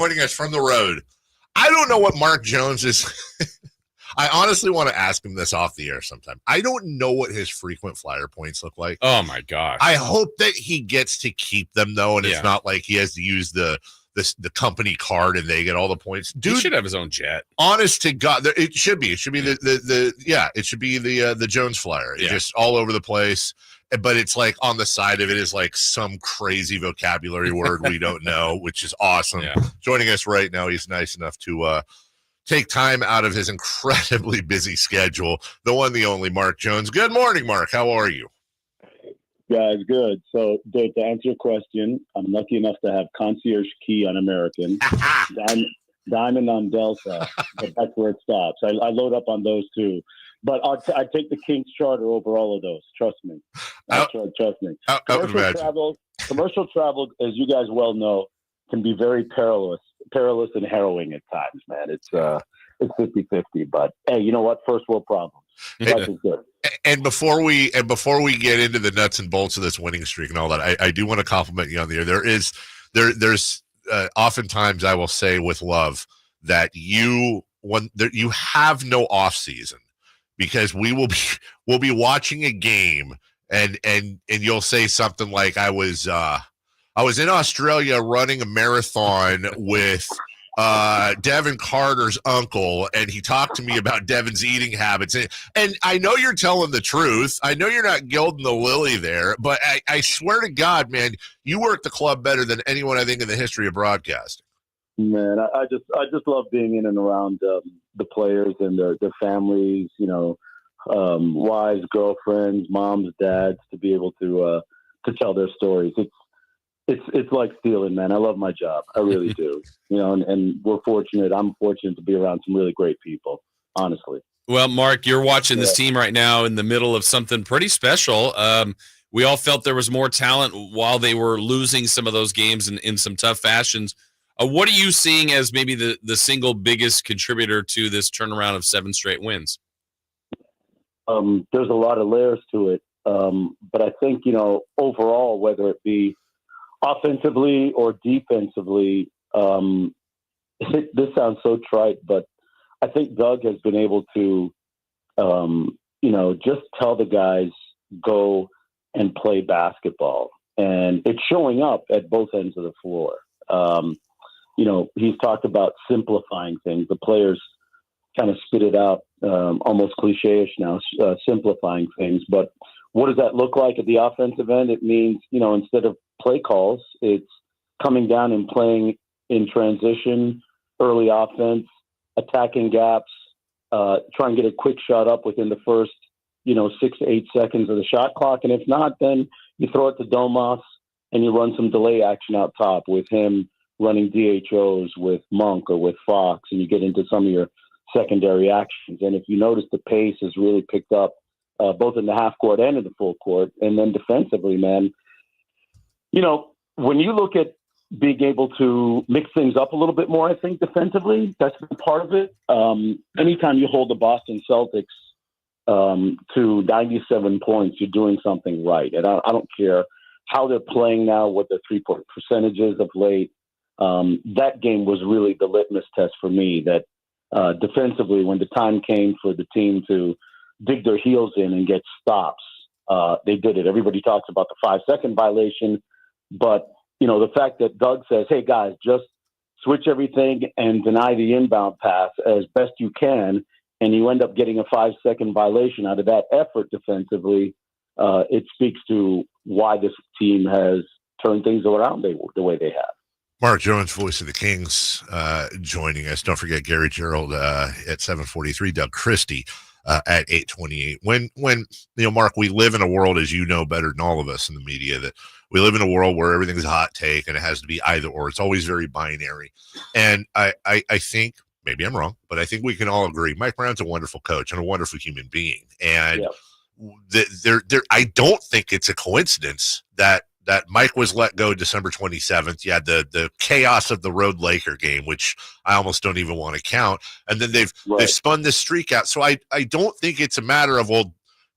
joining us from the road. I don't know what Mark Jones is. I honestly want to ask him this off the air sometime. I don't know what his frequent flyer points look like. Oh, my gosh. I hope that he gets to keep them, though, and it's not like he has to use the company card and they get all the points. Dude, he should have his own jet. Honest to God, it should be. It should be the Jones flyer. It's just all over the place. But it's like on the side of it is like some crazy vocabulary word we don't know, which is awesome. Yeah. Joining us right now, he's nice enough to take time out of his incredibly busy schedule. The one, the only Mark Jones. Good morning, Mark. How are you? Guys, good. So, Dave, to answer your question, I'm lucky enough to have concierge key on American, Diamond on Delta, but that's where it stops. I load up on those two. But I take the King's charter over all of those. Trust me. Trust me. Commercial travel, as you guys well know, can be very perilous and harrowing at times, man. It's 50-50. But hey, you know what? First world problems. Life is good. And before we get into the nuts and bolts of this winning streak and all that, I do want to compliment you on the air. There's oftentimes I will say with love that you have no off season. Because we'll be watching a game and you'll say something like I was in Australia running a marathon with Devin Carter's uncle, and he talked to me about Devin's eating habits. And I know you're telling the truth. I know you're not gilding the lily there, but I swear to God, man, you work the club better than anyone I think in the history of broadcasting. Man, I just love being in and around the players and their families, wives, girlfriends, moms, dads, to be able to tell their stories. It's like stealing, man. I love my job. I really do. And we're fortunate. I'm fortunate to be around some really great people, honestly. Well, Mark, you're watching this team right now in the middle of something pretty special. We all felt there was more talent while they were losing some of those games in some tough fashions. What are you seeing as maybe the single biggest contributor to this turnaround of 7 straight wins? There's a lot of layers to it. But I think, overall, whether it be offensively or defensively, this sounds so trite, but I think Doug has been able to, just tell the guys, go and play basketball. And it's showing up at both ends of the floor. He's talked about simplifying things. The players kind of spit it out, almost cliche-ish now, simplifying things. But what does that look like at the offensive end? It means, instead of play calls, it's coming down and playing in transition, early offense, attacking gaps, try and get a quick shot up within the first, 6 to 8 seconds of the shot clock. And if not, then you throw it to Domas and you run some delay action out top with him running DHOs with Monk or with Fox, and you get into some of your secondary actions. And if you notice, the pace has really picked up both in the half court and in the full court. And then defensively, man, when you look at being able to mix things up a little bit more, I think defensively, that's been part of it. Anytime you hold the Boston Celtics to 97 points, you're doing something right. And I don't care how they're playing now, what their 3-point percentages of late. That game was really the litmus test for me that defensively, when the time came for the team to dig their heels in and get stops, they did it. Everybody talks about the 5-second violation, but the fact that Doug says, hey guys, just switch everything and deny the inbound pass as best you can, and you end up getting a 5-second violation out of that effort defensively, it speaks to why this team has turned things around the way they have. Mark Jones, voice of the Kings, joining us. Don't forget Gary Gerald at 7:43, Doug Christie at 8:28. When Mark, we live in a world, as you know better than all of us in the media, that we live in a world where everything's a hot take and it has to be either or. It's always very binary. And I think, maybe I'm wrong, but I think we can all agree Mike Brown's a wonderful coach and a wonderful human being. And I don't think it's a coincidence that Mike was let go December 27th. You had the chaos of the road Laker game, which I almost don't even want to count. And then they've spun this streak out. So I don't think it's a matter of, well,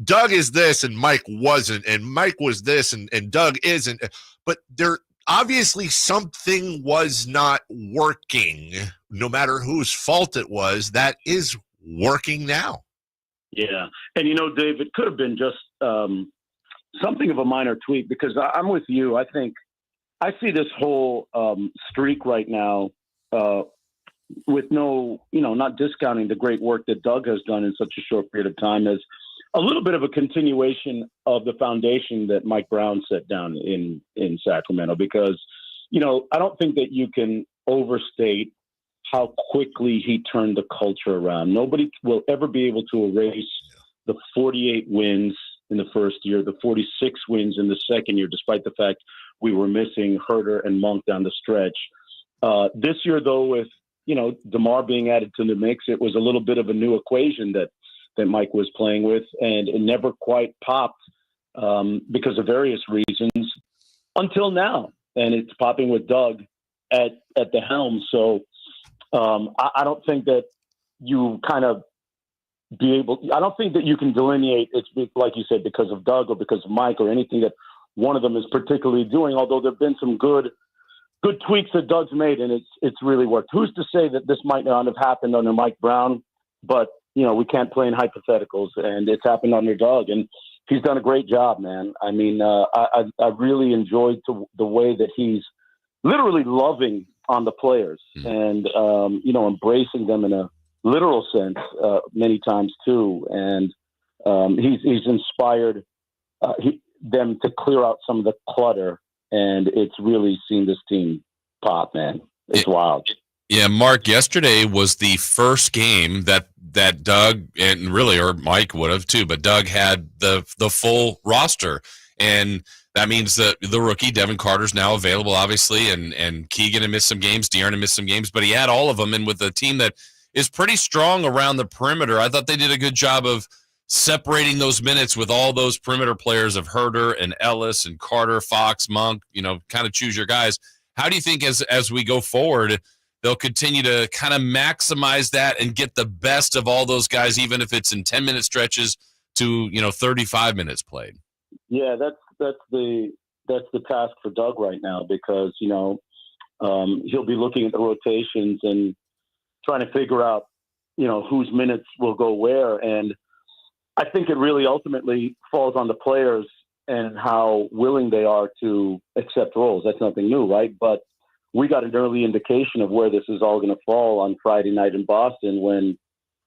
Doug is this and Mike wasn't, and Mike was this and Doug isn't. But obviously something was not working, no matter whose fault it was. That is working now. Yeah. And, Dave, it could have been just something of a minor tweak, because I'm with you. I think I see this whole streak right now with no, not discounting the great work that Doug has done in such a short period of time, as a little bit of a continuation of the foundation that Mike Brown set down in Sacramento, because, I don't think that you can overstate how quickly he turned the culture around. Nobody will ever be able to erase the 48 wins in the first year, the 46 wins in the second year, despite the fact we were missing Herter and Monk down the stretch. This year, though, with, DeMar being added to the mix, it was a little bit of a new equation that Mike was playing with, and it never quite popped because of various reasons until now. And it's popping with Doug at the helm. So I don't think that you kind of I don't think that you can delineate it's like you said, because of Doug or because of Mike or anything that one of them is particularly doing, although there've been some good tweaks that Doug's made, and it's really worked. Who's to say that this might not have happened under Mike Brown? But, we can't play in hypotheticals, and it's happened under Doug, and he's done a great job, man. I mean, I really enjoyed the way that he's literally loving on the players and, embracing them in a literal sense many times too. And he's inspired them to clear out some of the clutter, and it's really seen this team pop, man. It's wild. Yeah, Mark, yesterday was the first game that Doug and really, or Mike would have too, but Doug had the full roster. And that means that the rookie, Devin Carter's now available, obviously, and Keegan had missed some games, De'Aaron had missed some games, but he had all of them. And with a team that is pretty strong around the perimeter, I thought they did a good job of separating those minutes with all those perimeter players of Herter and Ellis and Carter, Fox, Monk, kind of choose your guys. How do you think as we go forward, they'll continue to kind of maximize that and get the best of all those guys, even if it's in 10-minute stretches to, 35 minutes played? Yeah, that's the task for Doug right now, because, he'll be looking at the rotations and trying to figure out, whose minutes will go where. And I think it really ultimately falls on the players and how willing they are to accept roles. That's nothing new, right? But we got an early indication of where this is all going to fall on Friday night in Boston when,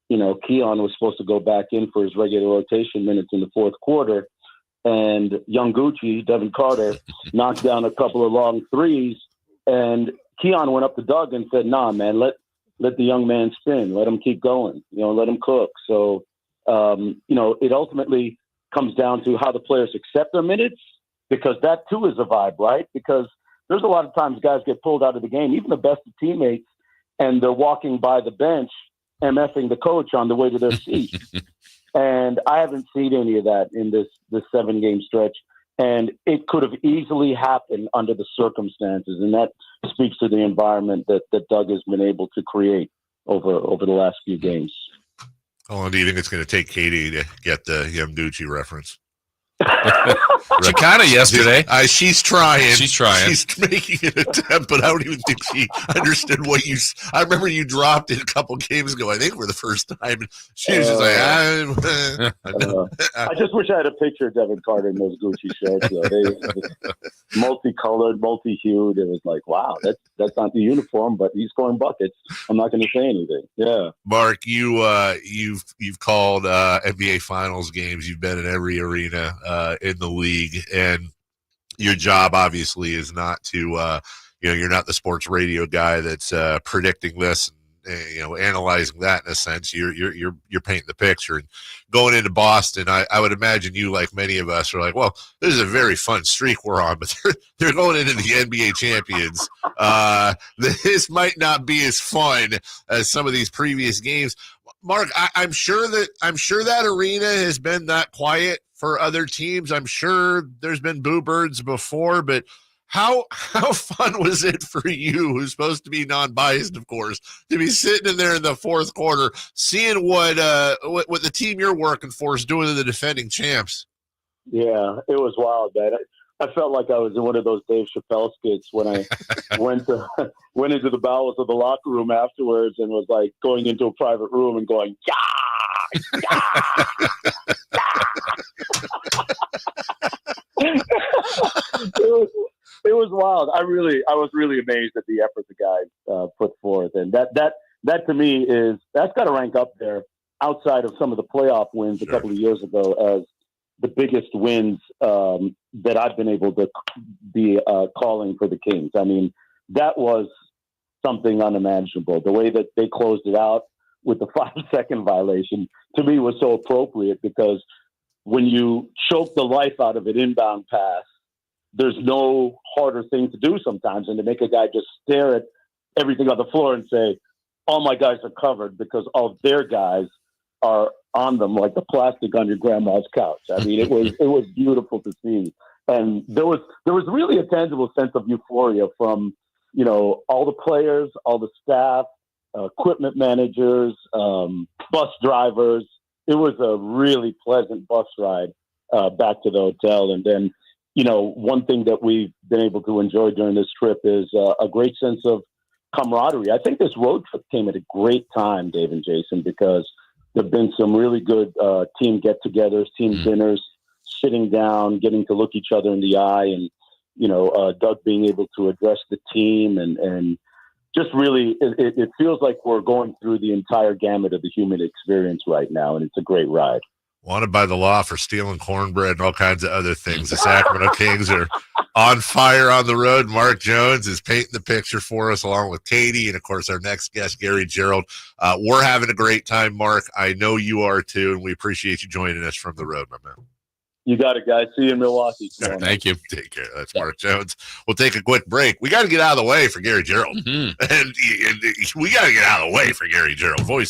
Keon was supposed to go back in for his regular rotation minutes in the fourth quarter. And young Gucci, Devin Carter, knocked down a couple of long threes. And Keon went up to Doug and said, nah, man, let the young man spin. Let him keep going. Let him cook. So, it ultimately comes down to how the players accept their minutes, because that too is a vibe, right? Because there's a lot of times guys get pulled out of the game, even the best of teammates, and they're walking by the bench MFing the coach on the way to their seat. And I haven't seen any of that in this 7-game stretch. And it could have easily happened under the circumstances. And that speaks to the environment that Doug has been able to create over the last few games. How long do you think it's going to take Katie to get the Yamguchi reference? She kind of yesterday. She's trying. She's making an attempt, but I don't even think she understood what you. I remember you dropped it a couple games ago, I think, for the first time. She was just like, I just wish I had a picture of Devin Carter in those Gucci shorts. They multicolored, multi-hued. It was like, wow, that's not the uniform, but he's scoring buckets. I'm not going to say anything. Yeah, Mark, you've called NBA Finals games. You've been in every arena in the league, and your job obviously is not to you're not the sports radio guy that's predicting this and analyzing that in a sense. You're painting the picture. And going into Boston, I would imagine you, like many of us, are like, well, this is a very fun streak we're on, but they're going into the NBA champions. This might not be as fun as some of these previous games. Mark, I'm sure that arena has been that quiet for other teams. I'm sure there's been boo birds before, but how fun was it for you, who's supposed to be non-biased, of course, to be sitting in there in the fourth quarter, seeing what the team you're working for is doing to the defending champs? Yeah, it was wild, man. I felt like I was in one of those Dave Chappelle skits when I went into the bowels of the locker room afterwards and was like going into a private room and going, yeah, yeah. It was wild. I was really amazed at the effort the guys put forth, and that to me that's got to rank up there outside of some of the playoff wins a couple of years ago as the biggest wins that I've been able to be calling for the Kings. I mean, that was something unimaginable. The way that they closed it out with the 5-second violation to me was so appropriate, because when you choke the life out of an inbound pass, there's no harder thing to do sometimes than to make a guy just stare at everything on the floor and say, all my guys are covered, because all their guys are on them like the plastic on your grandma's couch. I mean, it was beautiful to see. And there was really a tangible sense of euphoria from, all the players, all the staff, equipment managers, bus drivers. It was a really pleasant bus ride back to the hotel. And then, one thing that we've been able to enjoy during this trip is a great sense of camaraderie. I think this road trip came at a great time, Dave and Jason, because there have been some really good team get-togethers, team dinners, sitting down, getting to look each other in the eye, and, Doug being able to address the team and just really, it feels like we're going through the entire gamut of the human experience right now, and it's a great ride. Wanted by the law for stealing cornbread and all kinds of other things. The Sacramento Kings are on fire on the road. Mark Jones is painting the picture for us, along with Katie, and, of course, our next guest, Gary Gerald. We're having a great time, Mark. I know you are, too, and we appreciate you joining us from the road, my man. You got it, guys. See you in Milwaukee. Right, thank you. Take care. That's Mark Jones. We'll take a quick break. We got to get out of the way for Gary Gerald. And we got to get out of the way for Gary Gerald. Voice